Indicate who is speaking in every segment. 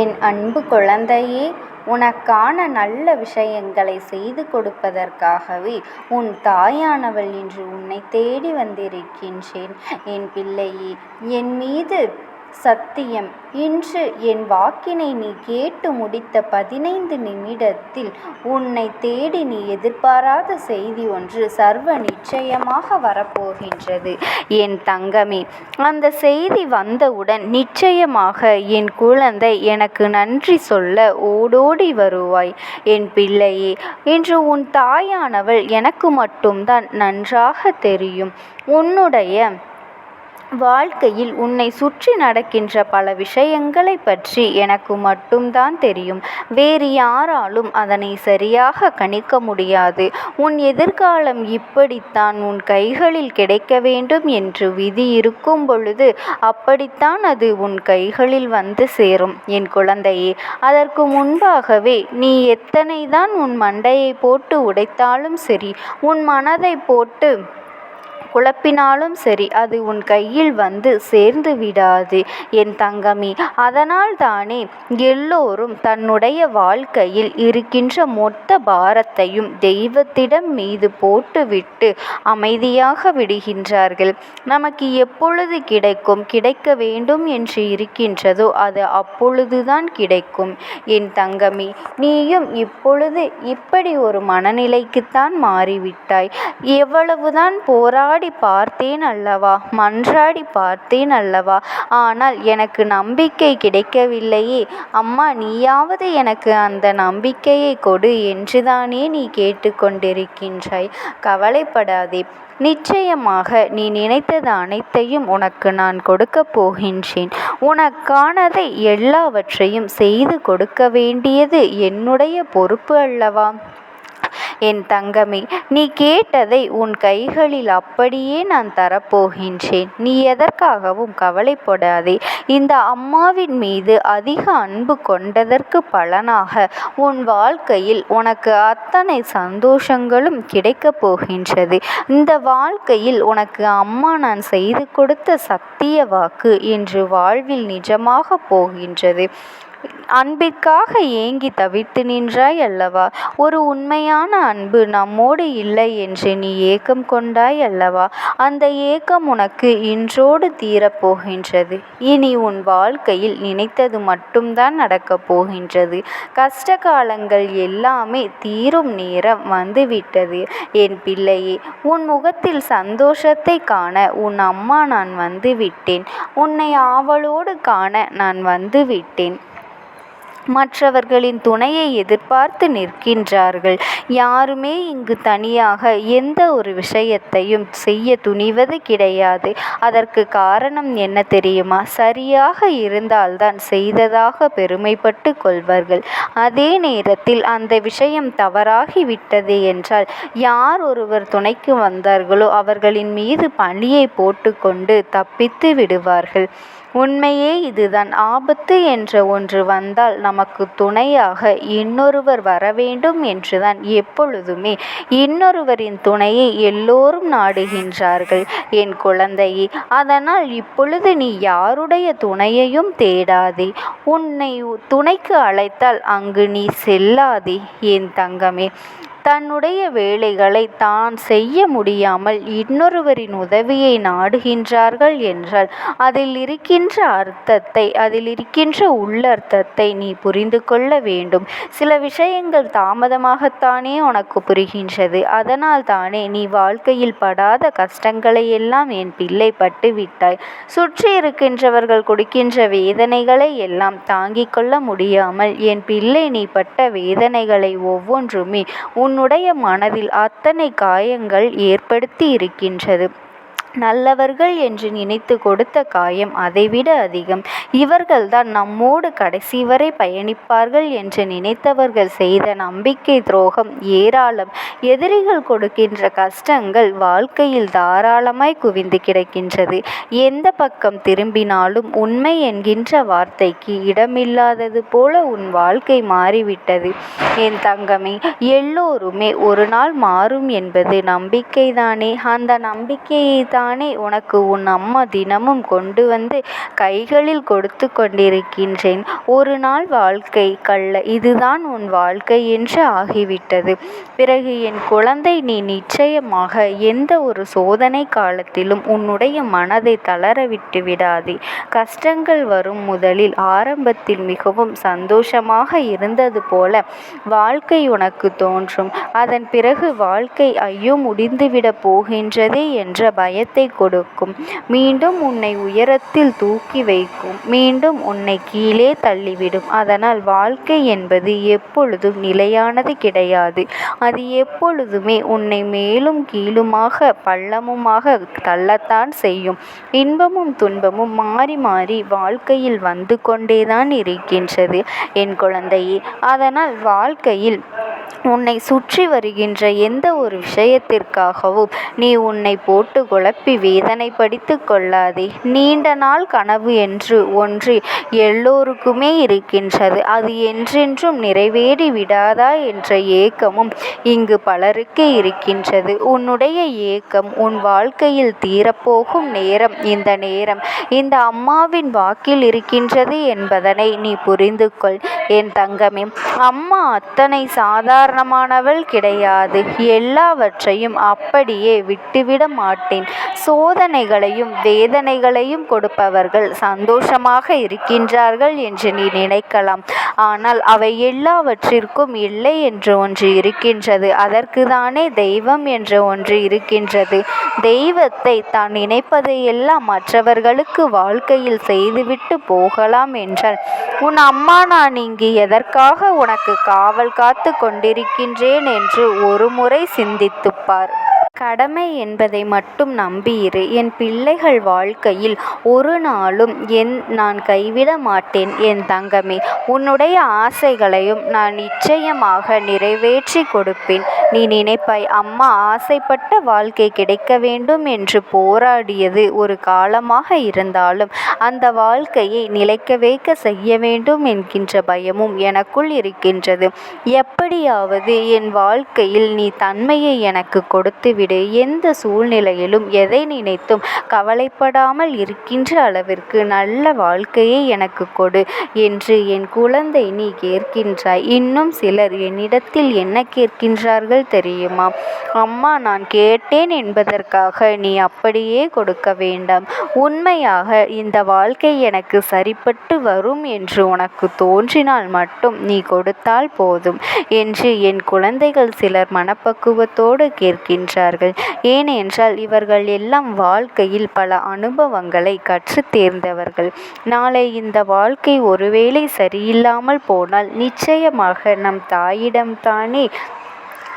Speaker 1: என் அன்பு குழந்தையே, உனக்கான நல்ல விஷயங்களை செய்து கொடுப்பதற்காகவே உன் தாயானவள் இன்று உன்னை தேடி வந்திருக்கின்றேன். என் பிள்ளையே, என் மீது சத்தியம், இன்று என் வாக்கினை நீ கேட்டு முடித்த 15 நிமிடத்தில் உன்னை தேடி நீ எதிர்பாராத செய்தி ஒன்று சர்வ நிச்சயமாக வரப்போகின்றது. என் தங்கமே, அந்த செய்தி வந்தவுடன் நிச்சயமாக என் குழந்தை எனக்கு நன்றி சொல்ல ஓடோடி வருவாய். என் பிள்ளையே, இன்று உன் தாயானவள் எனக்கு மட்டும்தான் நன்றாக தெரியும். உன்னுடைய வாழ்க்கையில் உன்னை சுற்றி நடக்கின்ற பல விஷயங்களை பற்றி எனக்கு மட்டும்தான் தெரியும். வேறு யாராலும் அதனை சரியாக கணிக்க முடியாது. உன் எதிர்காலம் இப்படித்தான் உன் கைகளில் கிடைக்க வேண்டும் என்று விதி இருக்கும் பொழுது அப்படித்தான் அது உன் கைகளில் வந்து சேரும். என் குழந்தையே, அதற்கு முன்பாகவே நீ எத்தனைதான் உன் மண்டையை போட்டு உடைத்தாலும் சரி, உன் மனதை போட்டு குழப்பினாலும் சரி, அது உன் கையில் வந்து சேர்ந்து விடாது என் தங்கமே. அதனால் தானே எல்லோரும் தன்னுடைய வாழ்க்கையில் இருக்கின்ற மொத்த பாரத்தையும் தெய்வத்திடம் மீது போட்டுவிட்டு அமைதியாக விடுகின்றார்கள். நமக்கு எப்பொழுது கிடைக்க வேண்டும் என்று இருக்கின்றதோ அது அப்பொழுதுதான் கிடைக்கும். என் தங்கமே, நீயும் இப்பொழுது இப்படி ஒரு மனநிலைக்குத்தான் மாறிவிட்டாய். எவ்வளவுதான் போராடி பார்த்தேன் அல்லவா, மன்றாடி பார்த்தேன் அல்லவா, ஆனால் எனக்கு நம்பிக்கை கிடைக்கவில்லையே. அம்மா, நீயாவது எனக்கு அந்த நம்பிக்கையை கொடு என்றுதானே நீ கேட்டுக்கொண்டிருக்கின்றாய். கவலைப்படாதே, நிச்சயமாக நீ நினைத்தது அனைத்தையும் உனக்கு நான் கொடுக்க போகின்றேன். உனக்கானதை எல்லாவற்றையும் செய்து கொடுக்க வேண்டியது என்னுடைய பொறுப்பு அல்லவா. என் தங்கமே, நீ கேட்டதை உன் கைகளில் அப்படியே நான் தரப்போகின்றேன். நீ எதற்காகவும் கவலைப்படாதே. இந்த அம்மாவின் மீது அதிக அன்பு கொண்டதற்கு பலனாக உன் வாழ்க்கையில் உனக்கு அத்தனை சந்தோஷங்களும் கிடைக்கப் போகின்றது. இந்த வாழ்க்கையில் உனக்கு அம்மா நான் செய்து கொடுத்த சத்திய வாக்கு இன்று வாழ்வில் நிஜமாக போகின்றது. அன்பிற்காக ஏங்கி தவித்து நின்றாய் அல்லவா, ஒரு உண்மையான அன்பு நம்மோடு இல்லை என்று நீ ஏக்கம் கொண்டாய் அல்லவா, அந்த ஏக்கம் உனக்கு இன்றோடு தீரப்போகின்றது. இனி உன் வாழ்க்கையில் நினைத்தது மட்டும்தான் நடக்கப் போகின்றது. கஷ்ட காலங்கள் எல்லாமே தீரும் நேரம் வந்துவிட்டது. என் பிள்ளையே, உன் முகத்தில் சந்தோஷத்தை காண உன் அம்மா நான் வந்துவிட்டேன். உன்னை ஆவலோடு காண நான் வந்துவிட்டேன். மற்றவர்களின் துணையை எதிர்பார்த்து நிற்கின்றார்கள். யாருமே இங்கு தனியாக எந்த ஒரு விஷயத்தையும் செய்ய துணிவது கிடையாது. அதற்கு காரணம் என்ன தெரியுமா? சரியாக இருந்தால்தான் செய்ததாக பெருமைப்பட்டு கொள்வார்கள். அதே நேரத்தில் அந்த விஷயம் தவறாகிவிட்டது என்றால் யார் ஒருவர் துணைக்கு வந்தார்களோ அவர்களின் மீது பழியை போட்டுக்கொண்டு தப்பித்து விடுவார்கள். உண்மையே இதுதான். ஆபத்து என்ற ஒன்று வந்தால் நமக்கு துணையாக இன்னொருவர் வரவேண்டும் என்றுதான் எப்பொழுதுமே இன்னொருவரின் துணையை எல்லோரும் நாடுகின்றார்கள் என் குழந்தையே. அதனால் இப்பொழுது நீ யாருடைய துணையையும் தேடாதே. உன்னை துணைக்கு அழைத்தால் அங்கு நீ செல்லாதே என் தங்கமே. தன்னுடைய வேலைகளை தான் செய்ய முடியாமல் இன்னொருவரின் உதவியை நாடுகின்றார்கள் என்றால் அதில் இருக்கின்ற அர்த்தத்தை, அதில் இருக்கின்ற உள்ளர்த்தத்தை நீ புரிந்து கொள்ள வேண்டும். சில விஷயங்கள் தாமதமாகத்தானே உனக்கு புரிகின்றது. அதனால் தானே நீ வாழ்க்கையில் படாத கஷ்டங்களை எல்லாம் என் பிள்ளை பட்டு விட்டாய். சுற்றி இருக்கின்றவர்கள் கொடுக்கின்ற வேதனைகளை எல்லாம் தாங்கிக் கொள்ள முடியாமல் என் பிள்ளை நீ பட்ட வேதனைகளை ஒவ்வொன்றுமே உன்னுடைய மனதில் அத்தனை காயங்கள் ஏற்படுத்தி இருக்கின்றது. நல்லவர்கள் என்று நினைத்து கொடுத்த காயம் அதைவிட அதிகம். இவர்கள்தான் நம்மோடு கடைசி வரை பயணிப்பார்கள் என்று நினைத்தவர்கள் செய்த நம்பிக்கை துரோகம் ஏராளம். எதிரிகள் கொடுக்கின்ற கஷ்டங்கள் வாழ்க்கையில் தாராளமாய் குவிந்து கிடக்கின்றது. எந்த பக்கம் திரும்பினாலும் உண்மை என்கின்ற வார்த்தைக்கு இடமில்லாதது போல உன் வாழ்க்கை மாறிவிட்டது என் தங்கமே. எல்லோருமே ஒரு நாள் மாறும் என்பது நம்பிக்கைதானே. அந்த நம்பிக்கையை தான் தானே உனக்கு உன் அம்மா தினமும் கொண்டு வந்து கைகளில் கொடுத்து கொண்டிருக்கின்றேன். ஒரு நாள் வாழ்க்கை கல்ல, இதுதான் உன் வாழ்க்கை என்று ஆகிவிட்டது. பிறகு என் குழந்தை, நீ நிச்சயமாக எந்த ஒரு சோதனை காலத்திலும் உன்னுடைய மனதை தளரவிட்டு விடாதே. கஷ்டங்கள் வரும் முதலில் ஆரம்பத்தில் மிகவும் சந்தோஷமாக இருந்தது போல வாழ்க்கை உனக்கு தோன்றும். அதன் பிறகு வாழ்க்கை ஐயோ முடிந்துவிடப் போகின்றதே என்ற பயத்தை கொடுக்கும். மீண்டும் உன்னை உயரத்தில் தூக்கி வைக்கும், மீண்டும் உன்னை கீழே தள்ளிவிடும். அதனால் வாழ்க்கை என்பது எப்பொழுதும் நிலையானது கிடையாது. அது எப்பொழுதுமே உன்னை மேலும் கீழுமாக பள்ளமுமாக தள்ளத்தான் செய்யும். இன்பமும் துன்பமும் மாறி மாறி வாழ்க்கையில் வந்து கொண்டேதான் இருக்கின்றது என் குழந்தையே. அதனால் வாழ்க்கையில் உன்னை சுற்றி வருகின்ற எந்த ஒரு விஷயத்திற்காகவும் நீ உன்னை போட்டு குழப்பி வேதனைப்படுத்தி கொள்ளாதே. நீண்ட நாள் கனவு என்று ஒன்று எல்லோருக்குமே இருக்கின்றது. அது என்றென்றும் நிறைவேறி விடாதா என்ற ஏக்கமும் இங்கு பலருக்கு இருக்கின்றது. உன்னுடைய ஏக்கம் உன் வாழ்க்கையில் தீரப்போகும் நேரம் இந்த நேரம் இந்த அம்மாவின் வாக்கில் இருக்கின்றது என்பதனை நீ புரிந்து கொள் என் தங்கமே. அம்மா அத்தனை சாதாரணமானவள் கிடையாது. எல்லாவற்றையும் அப்படியே விட்டுவிட மாட்டேன். சோதனைகளையும் வேதனைகளையும் கொடுப்பவர்கள் சந்தோஷமாக இருக்கின்றார்கள் என்று நீ நினைக்கலாம். ஆனால் அவை எல்லாவற்றிற்கும் இல்லை என்று ஒன்று இருக்கின்றது. அதற்கு தானே தெய்வம் என்று ஒன்று இருக்கின்றது. தெய்வத்தை தான் நினைப்பதையெல்லாம் மற்றவர்களுக்கு வாழ்க்கையில் செய்துவிட்டு போகலாம் என்றால் உன் அம்மா நான் இங்கு எதற்காக உனக்கு காவல் காத்து கொண்டிருக்கின்றேன் என்று ஒரு முறை சிந்தித்துப்பார். கடமை என்பதை மட்டும் நம்பியிரு. என் பிள்ளைகள் வாழ்க்கையில் ஒரு நாளும் நான் கைவிட மாட்டேன் என் தங்கமே. உன்னுடைய ஆசைகளையும் நான் நிச்சயமாக நிறைவேற்றி கொடுப்பேன். நீ நினைப்பாய், அம்மா ஆசைப்பட்ட வாழ்க்கை கிடைக்க வேண்டும் என்று போராடியது ஒரு காலமாக இருந்தாலும் அந்த வாழ்க்கையை நிலைக்க வைக்க செய்ய வேண்டும் என்கின்ற பயமும் எனக்குள் இருக்கின்றது. எப்படியாவது என் வாழ்க்கையில் நீ தன்மையை எனக்கு கொடுத்து விடு. எந்த சூழ்நிலையிலும் எதை நினைத்தும் கவலைப்படாமல் இருக்கின்ற அளவிற்கு நல்ல வாழ்க்கையை எனக்கு கொடு என்று என் குழந்தை நீ கேட்கின்றாய். இன்னும் சிலர் என்னிடத்தில் என்ன கேட்கின்றார்கள் தெரியுமா? அம்மா நான் கேட்டேன் என்பதற்காக நீ அப்படியே கொடுக்க வேண்டாம். உண்மையாக இந்த வாழ்க்கை எனக்கு சரிப்பட்டு வரும் என்று உனக்கு தோன்றினால் மட்டும் நீ கொடுத்தால் போதும் என்று என் குழந்தைகள் சிலர் மனப்பக்குவத்தோடு கேட்கின்றார்கள். ஏனென்றால் இவர்கள் எல்லாம் வாழ்க்கையில் பல அனுபவங்களை கற்று தேர்ந்தவர்கள். நாளை இந்த வாழ்க்கை ஒருவேளை சரியில்லாமல் போனால் நிச்சயமாக நம் தாயிடம்தானே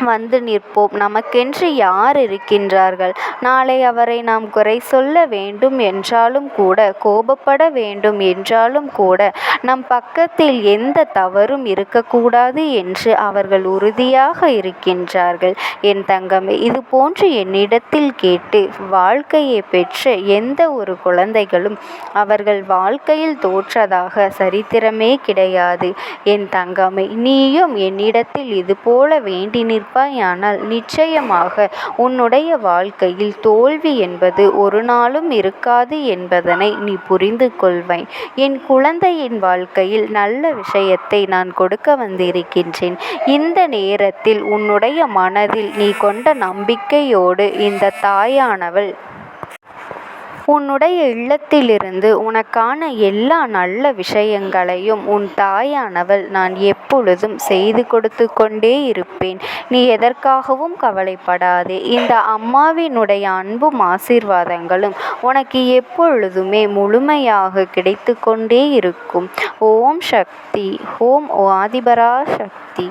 Speaker 1: வந்து நிற்போம். நமக்கென்று யார் இருக்கின்றார்கள்? நாளை அவரை நாம் குறை சொல்ல வேண்டும் என்றாலும் கூட, கோபப்பட வேண்டும் என்றாலும் கூட, நம் பக்கத்தில் எந்த தவறும் இருக்கக்கூடாது என்று அவர்கள் உறுதியாக இருக்கின்றார்கள் என் தங்கமே. இது போன்று என்னிடத்தில் கேட்டு வாழ்க்கையை பெற்ற எந்த ஒரு குழந்தைகளும் அவர்கள் வாழ்க்கையில் தோற்றதாக சரித்திரமே கிடையாது என் தங்கமே. நீயும் என்னிடத்தில் இது போல வேண்டி நிற்பாயானால் நிச்சயமாக உன்னுடைய வாழ்க்கையில் தோல்வி என்பது ஒரு நாளும் இருக்காது என்பதனை நீ புரிந்து கொள்வாய். என் குழந்தையின் வாழ்க்கையில் நல்ல விஷயத்தை நான் கொடுக்க வந்திருக்கின்றேன். இந்த நேரத்தில் உன்னுடைய மனதில் நீ கொண்ட நம்பிக்கையோடு இந்த தாயானவள் உன்னுடைய இல்லத்திலிருந்து உனக்கான எல்லா நல்ல விஷயங்களையும் உன் தாயானவள் நான் எப்பொழுதும் செய்து கொடுத்து கொண்டே இருப்பேன். நீ எதற்காகவும் கவலைப்படாதே. இந்த அம்மாவினுடைய அன்பும் ஆசீர்வாதங்களும் உனக்கு எப்பொழுதுமே முழுமையாக கிடைத்து கொண்டே இருக்கும். ஓம் சக்தி. ஓம் ஆதிபரா சக்தி.